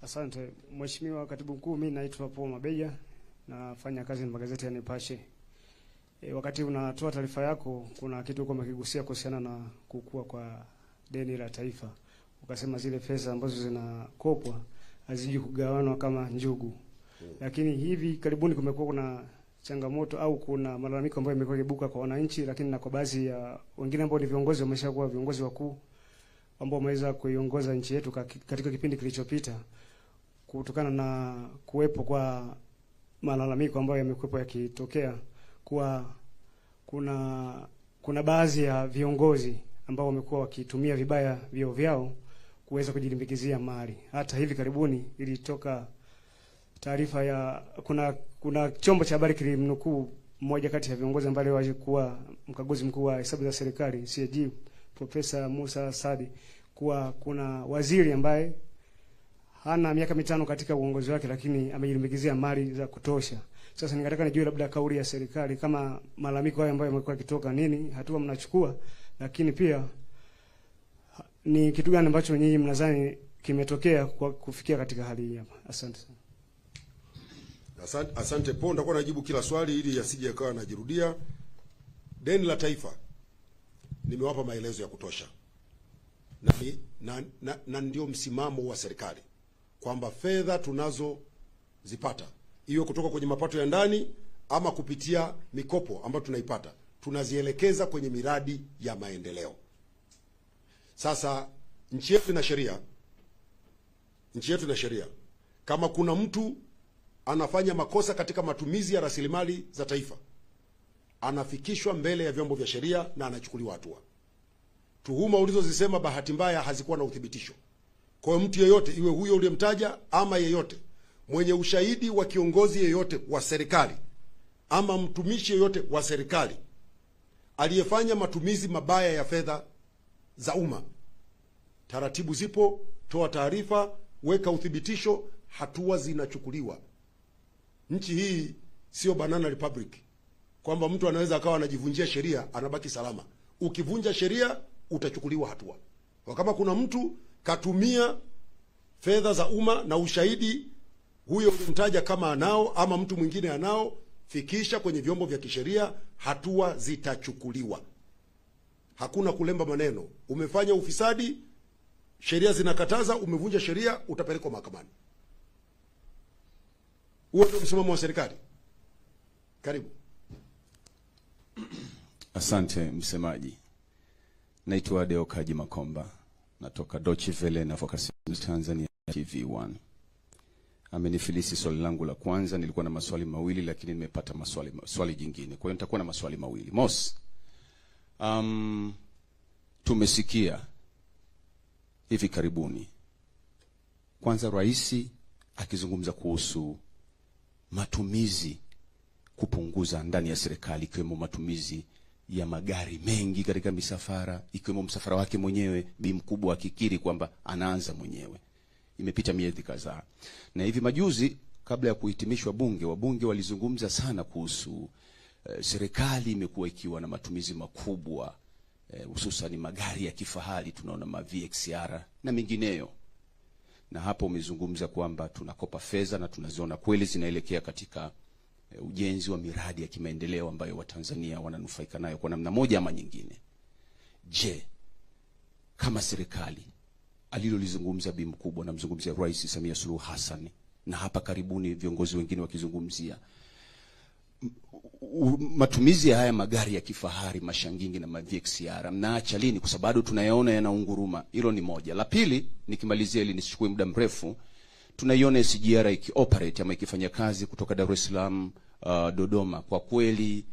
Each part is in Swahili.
Asante Mheshimiwa Katibu Mkuu, mimi naitwa Paul Mabeja, nafanya kazi na magazeti ya Nipashe. Wakati unatoa taarifa yako kuna kitu uko umekigusia kuhusiana na kukua kwa deni la taifa. Ukasema zile pesa ambazo zinakopwa haziji kugawanwa kama njugu. Lakini hivi karibuni kumekuwa kuna changamoto au kuna malalamiko ambayo yamekuwa yakibuka kwa wananchi, lakini na kwa baadhi ya wengine ambao ni viongozi wameshakuwa viongozi wakuu ambao wameweza kuiongoza nchi yetu katika kipindi kilichopita, kutokana na kuwepo kwa malalamiko ambayo yamekuwa yakitokea kuwa kuna baadhi ya viongozi ambao wamekuwa wakitumia vibaya vyeo vyao kuweza kujilimbikizia mali. Hata hivi karibuni ilitoka taarifa ya kuna chombo cha habari kilimnukuu mmoja kati ya viongozi ambao walikuwa mkaguzi mkuu wa hesabu za serikali CAG Profesa Musa Sadi kuwa kuna waziri ambaye hana miaka 5 katika uongozi wake, lakini amejilimbikizia mali za kutosha. Sasa ningetaka nijue labda kauli ya serikali kama malalamiko hayo ambayo yamekuwa yakitoka, nini hatua mnachukua, lakini pia ni kitu gani ambacho nyinyi mnadhani kimetokea kwa kufikia katika hali hii hapa? Asante sana. Asante Paul, nitakuwa najibu kila swali ili yasije yakawa najirudia. Deni la taifa nimewapa maelezo ya kutosha. Na ndio msimamo wa serikali kwamba fedha tunazozipata iwe kutoka kwenye mapato ya ndani ama kupitia mikopo ambayo tunaipata, tunazielekeza kwenye miradi ya maendeleo. Sasa nchi yetu ina sheria. Kama kuna mtu anafanya makosa katika matumizi ya rasilimali za taifa, anafikishwa mbele ya vyombo vya sheria na anachukuliwa hatua. Tuhuma ulizozisema bahati mbaya hazikuwa na uthibitisho. Kwa hiyo mtu yeyote, iwe huyo uliyemtaja ama yeyote mwenye ushahidi wa kiongozi yeyote wa serikali ama mtumishi yeyote wa serikali aliyefanya matumizi mabaya ya fedha za umma, taratibu zipo, toa taarifa, weka uthibitisho, hatua zinachukuliwa. Nchi hii sio banana republic kwamba mtu anaweza akawa anajivunjia sheria anabaki salama. Ukivunja sheria utachukuliwa hatua. Kwa kama kuna mtu katumia fedha za umma na ushahidi huyo ulimtaja kama anao ama mtu mwingine anao, fikisha kwenye vyombo vya kisheria, hatua zitachukuliwa. Hakuna kulemba maneno. Umefanya ufisadi, sheria zinakataza, umevunja sheria, utapelekwa mahakamani. Huo ndio msimamo wa serikali. Karibu. Asante msemaji. Naitwa Deo Kaji Makomba, natoka Deutsche Welle na Focus Tanzania TV1. Amenifilisi swali langu la kwanza, nilikuwa na maswali mawili lakini nimepata swali jingine. Kwa hiyo nitakuwa na maswali mawili. Mosi, tumesikia hivi karibuni kwanza rais akizungumza kuhusu matumizi kupunguza ndani ya serikali, ikiwemo matumizi ya magari mengi katika misafara, ikiwemo msafara wake mwenyewe. Bi mkubwa akikiri kwamba anaanza mwenyewe. Imepita miezi kadhaa. Na hivi majuzi kabla ya kuhitimishwa bunge, wabunge walizungumza sana kuhusu serikali imekuwa ikiwa na matumizi makubwa, hususan magari ya kifahari, tunaona ma VXR na mengineyo. Na hapo umezungumza kwamba tunakopa fedha na tunaziona kweli zinaelekea katika ujenzi wa miradi ya kimaendeleo ambayo Watanzania wananufaika nayo kwa namna moja ama nyingine. Je, kama serikali alilolizungumza bi mkubwa, na mzungumzia Rais Samia Suluhu Hassan na hapa karibuni viongozi wengine wakizungumzia matumizi ya haya magari ya kifahari, mashangingi na ma-VXR, mnaacha lini? Kwa sababu tunayaona yanaunguruma. Hilo ni moja. La pili, nikimalizia ili nisichukue muda mrefu, tunaiona SGR ikioperate ama ikifanya kazi kutoka Dar es Salaam Dodoma. Kwa kweli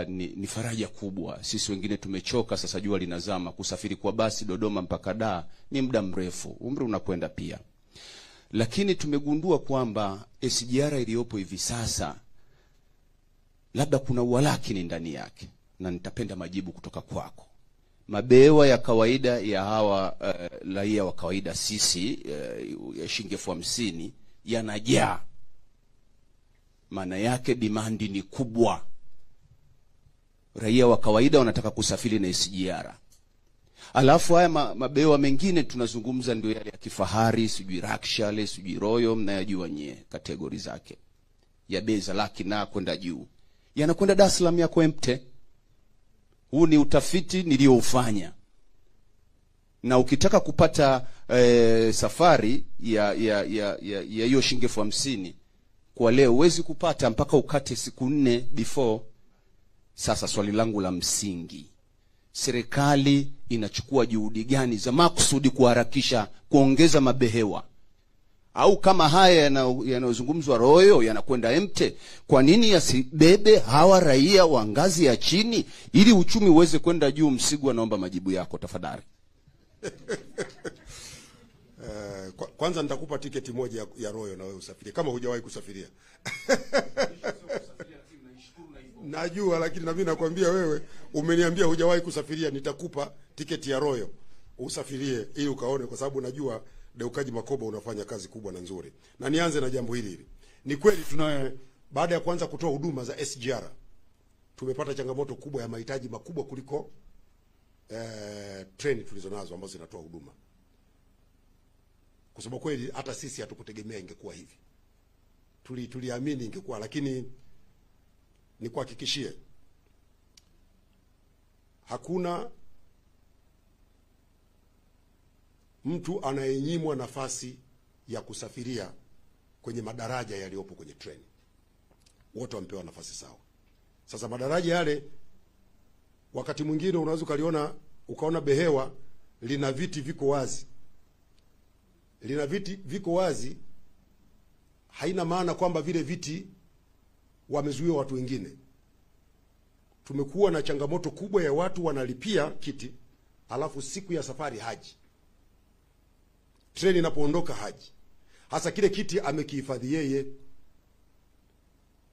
ni faraja kubwa. Sisi wengine tumechoka sasa, jua linazama, kusafiri kwa basi Dodoma mpaka Dar ni muda mrefu, umri unakwenda pia. Lakini tumegundua kwamba SGR iliyopo hivi sasa labda kuna uwalakini ndani yake, na nitapenda majibu kutoka kwako. Mabewa ya kawaida ya hawa raia wa kawaida sisi ya shilingi 50,000 yanajaa. Maana yake demand ni kubwa. Raia wa kawaida wanataka kusafiri na SGR. Alafu haya mabewa mengine tunazungumza ndio yale ya kifahari, sijui Rakshale, sijui Royal, mnayajua nyie kategori zake. Ya bei za laki na kwenda juu. Yanakwenda Dar es Salaam yako empty. Huu ni utafiti nilioufanya. Na ukitaka kupata safari ya hiyo shilingi 50,000 kwa leo huwezi kupata mpaka ukate siku 4 before. Sasa swali langu la msingi, serikali inachukua juhudi gani za makusudi kuharakisha kuongeza mabehewa? Au kama haya yanayozungumzwa Royal yanakwenda empty, kwa nini yasibebe hawa raia wa ngazi ya chini ili uchumi uweze kwenda juu? Msigwa, naomba majibu yako tafadhali. Kwanza nitakupa tiketi moja ya Royal na wewe usafiri kama hujawahi kusafiria. Najua, lakini na mimi nakwambia wewe umeniambia hujawahi kusafiria, nitakupa tiketi ya Royal usafirie ili ukaone, kwa sababu najua Deukaji Makoba unafanya kazi kubwa na nzuri. Na nianze na jambo hili. Ni kweli baada ya kuanza kutoa huduma za SGR tumepata changamoto kubwa ya mahitaji makubwa kuliko treni tulizonazo ambazo zinatoa huduma. Kwa sababu kweli hata sisi hatukutegemea ingekuwa hivi. Tuliamini ingekuwa, lakini nikuhakikishie hakuna mtu anayenyimwa nafasi ya kusafiria kwenye madaraja yaliyopo kwenye treni. Wote wamepewa nafasi sawa. Sasa madaraja yale wakati mwingine unaweza ukaona behewa lina viti viko wazi. Lina viti viko wazi haina maana kwamba vile viti wamezuia watu wengine. Tumekuwa na changamoto kubwa ya watu wanalipia kiti alafu siku ya safari haji. Treni inapoondoka haji. Hasa kile kiti amekihifadhi yeye.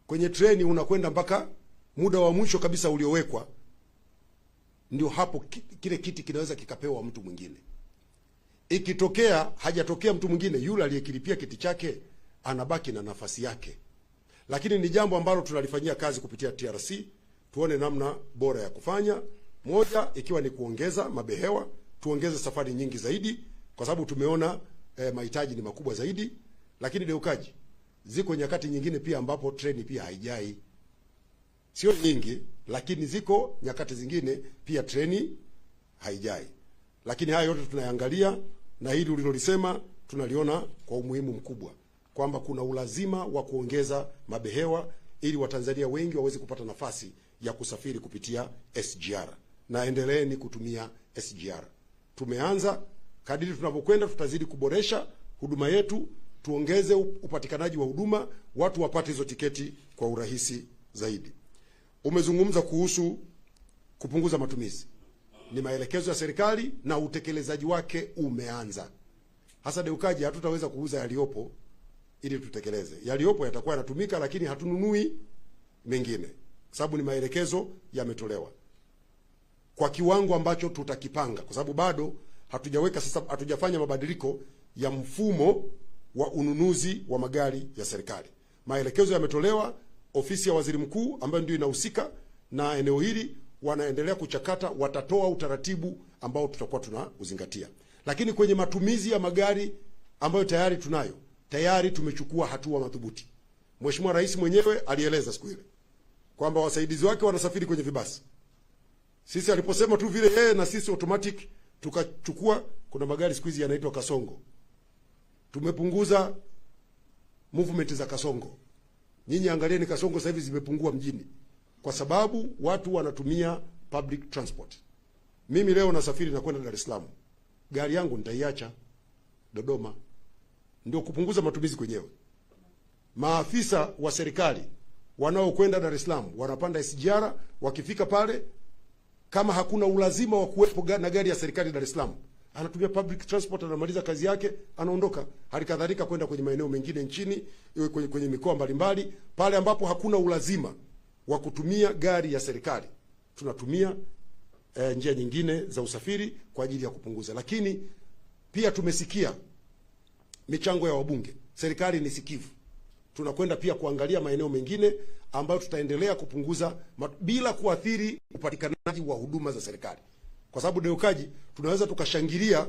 Kwenye treni unakwenda mpaka muda wa mwisho kabisa uliowekwa, ndio hapo kile kiti kinaweza kikapewa mtu mwingine. Ikitokea hajatokea mtu mwingine, yule aliyekilipia kiti chake anabaki na nafasi yake. Lakini ni jambo ambalo tunalifanyia kazi kupitia TRC, tuone namna bora ya kufanya. Moja ikiwa ni kuongeza mabehewa, tuongeze safari nyingi zaidi kwa sababu tumeona mahitaji ni makubwa zaidi. Lakini Deukaji, ziko nyakati nyingine pia ambapo treni pia haijai. Sio nyingi, lakini ziko nyakati zingine pia treni haijai. Lakini haya yote tunayangalia, na hili ulilolisema tunaliona kwa umuhimu mkubwa kwamba kuna ulazima wa kuongeza mabehewa ili Watanzania wengi waweze kupata nafasi ya kusafiri kupitia SGR. Na endeleeni kutumia SGR. Tumeanza, kadiri tunavyokwenda tutazidi kuboresha huduma yetu, tuongeze upatikanaji wa huduma, watu wapate hizo tiketi kwa urahisi zaidi. Umezungumza kuhusu kupunguza matumizi. Ni maelekezo ya serikali na utekelezaji wake umeanza. Hasa Deukaji, hatutaweza kuuza yaliopo ili tutekeleze. Yaliopo yatakuwa yanatumika, lakini hatununui mengine. Sababu ni maelekezo yametolewa kwa kiwango ambacho tutakipanga, kwa sababu bado hatujafanya mabadiliko ya mfumo wa ununuzi wa magari ya serikali. Maelekezo yametolewa, ofisi ya waziri mkuu ambayo ndio inahusika na eneo hili wanaendelea kuchakata, watatoa utaratibu ambao tutakuwa tunauzingatia. Lakini kwenye matumizi ya magari ambayo tayari tumechukua hatua madhubuti. Mheshimiwa Rais mwenyewe alieleza siku ile kwamba wasaidizi wake wanasafiri kwenye vibasi. Sisi aliposema tu vile yeye na sisi automatic tukachukua, kuna magari siku hizi yanaitwa Kasongo. Tumepunguza movement za Kasongo. Nyinyi angalieni Kasongo sasa hivi zimepungua mjini kwa sababu watu wanatumia public transport. Mimi leo nasafiri na kwenda Dar es Salaam. Gari yangu nitaiacha Dodoma. Ndio kupunguza matumizi kwenyewe. Maafisa wa serikali wanaokwenda Dar es Salaam wanapanda SGR, wakifika pale kama hakuna ulazima wa kuwepo na gari ya serikali Dar es Salaam, anatumia public transport, anamaliza kazi yake, anaondoka. Halikadhalika kwenda kwenye maeneo mengine nchini, kwenye mikoa mbalimbali, pale ambapo hakuna ulazima wa kutumia gari ya serikali. Tunatumia njia nyingine za usafiri kwa ajili ya kupunguza. Lakini pia tumesikia michango ya wabunge. Serikali ni sikivu. Tunakwenda pia kuangalia maeneo mengine ambayo tutaendelea kupunguza bila kuathiri upatikanaji wa huduma za serikali. kwa sababu Deukaji tunaweza tukashangilia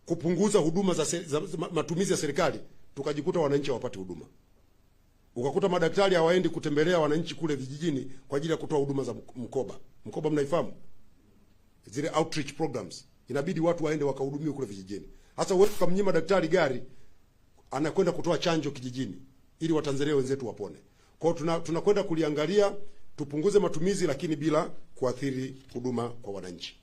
kupunguza huduma za matumizi ya serikali, tukajikuta wananchi hawapati huduma. Ukakuta madaktari hawaendi kutembelea wananchi kule vijijini kwa ajili ya kutoa huduma za mkoba. Mkoba mnaifahamu? Zile outreach programs. Inabidi watu waende wakahudumiwe kule vijijini. Hasa wewe kumnyima daktari gari anakwenda kutoa chanjo kijijini ili Watanzania wenzetu wapone. Kwa hiyo tunakwenda kuliangalia, tupunguze matumizi lakini bila kuathiri huduma kwa wananchi.